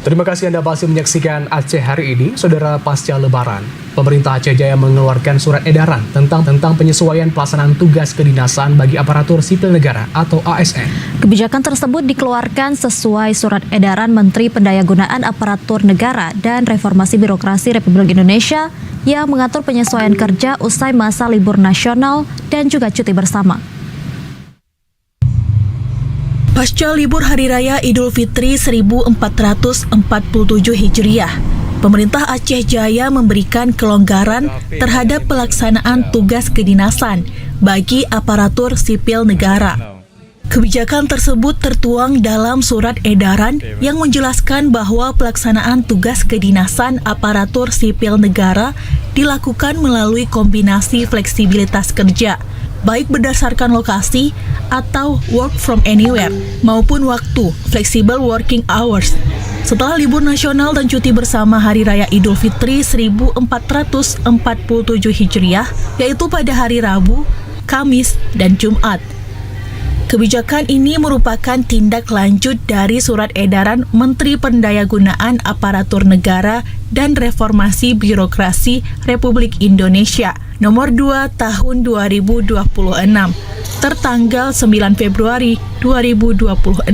Terima kasih Anda masih menyaksikan Aceh hari ini. Saudara, pasca Lebaran, pemerintah Aceh Jaya mengeluarkan surat edaran tentang penyesuaian pelaksanaan tugas kedinasan bagi aparatur sipil negara atau ASN. Kebijakan tersebut dikeluarkan sesuai surat edaran Menteri Pendayagunaan Aparatur Negara dan Reformasi Birokrasi Republik Indonesia yang mengatur penyesuaian kerja usai masa libur nasional dan juga cuti bersama. Pasca libur Hari Raya Idul Fitri 1447 Hijriah, pemerintah Aceh Jaya memberikan kelonggaran terhadap pelaksanaan tugas kedinasan bagi aparatur sipil negara. Kebijakan tersebut tertuang dalam surat edaran yang menjelaskan bahwa pelaksanaan tugas kedinasan aparatur sipil negara dilakukan melalui kombinasi fleksibilitas kerja, baik berdasarkan lokasi atau work from anywhere maupun waktu flexible working hours. Setelah libur nasional dan cuti bersama Hari Raya Idul Fitri 1447 Hijriah, yaitu pada hari Rabu, Kamis, dan Jumat. Kebijakan ini merupakan tindak lanjut dari surat edaran Menteri Pendayagunaan Aparatur Negara dan Reformasi Birokrasi Republik Indonesia Nomor 2 Tahun 2026 tertanggal 9 Februari 2026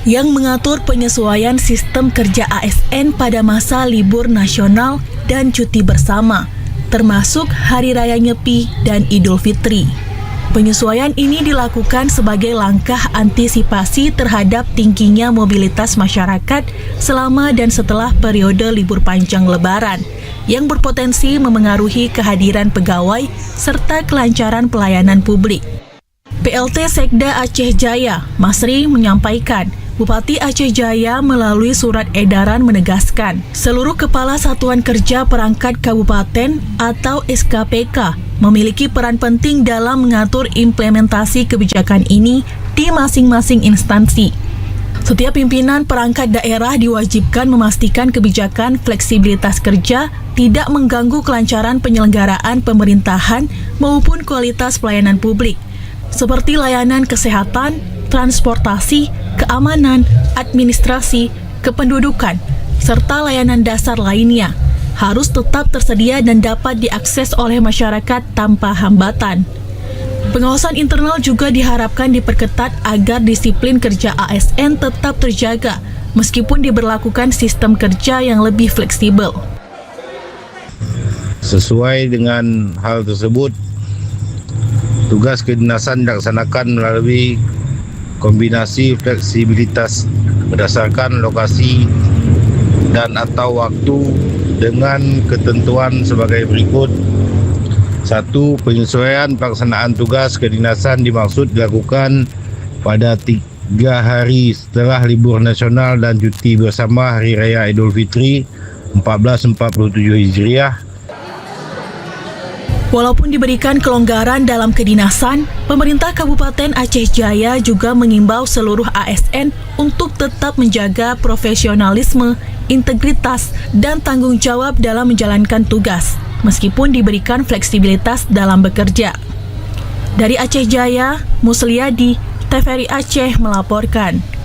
yang mengatur penyesuaian sistem kerja ASN pada masa libur nasional dan cuti bersama, termasuk Hari Raya Nyepi dan Idul Fitri. Penyesuaian ini dilakukan sebagai langkah antisipasi terhadap tingginya mobilitas masyarakat selama dan setelah periode libur panjang Lebaran yang berpotensi memengaruhi kehadiran pegawai serta kelancaran pelayanan publik. PLT Sekda Aceh Jaya, Masri, menyampaikan, Bupati Aceh Jaya melalui surat edaran menegaskan seluruh Kepala Satuan Kerja Perangkat Kabupaten atau SKPK memiliki peran penting dalam mengatur implementasi kebijakan ini di masing-masing instansi. Setiap pimpinan perangkat daerah diwajibkan memastikan kebijakan fleksibilitas kerja tidak mengganggu kelancaran penyelenggaraan pemerintahan maupun kualitas pelayanan publik, seperti layanan kesehatan, transportasi, keamanan, administrasi, kependudukan, serta layanan dasar lainnya harus tetap tersedia dan dapat diakses oleh masyarakat tanpa hambatan. Pengawasan internal juga diharapkan diperketat agar disiplin kerja ASN tetap terjaga meskipun diberlakukan sistem kerja yang lebih fleksibel. Sesuai dengan hal tersebut, tugas kedinasan dilaksanakan melalui kombinasi fleksibilitas berdasarkan lokasi dan atau waktu dengan ketentuan sebagai berikut. 1. Penyesuaian pelaksanaan tugas kedinasan dimaksud dilakukan pada 3 hari setelah libur nasional dan cuti bersama Hari Raya Idul Fitri 1447 Hijriah. Walaupun diberikan kelonggaran dalam kedinasan, pemerintah Kabupaten Aceh Jaya juga mengimbau seluruh ASN untuk tetap menjaga profesionalisme, integritas, dan tanggung jawab dalam menjalankan tugas, meskipun diberikan fleksibilitas dalam bekerja. Dari Aceh Jaya, Musliadi, TVRI Aceh melaporkan.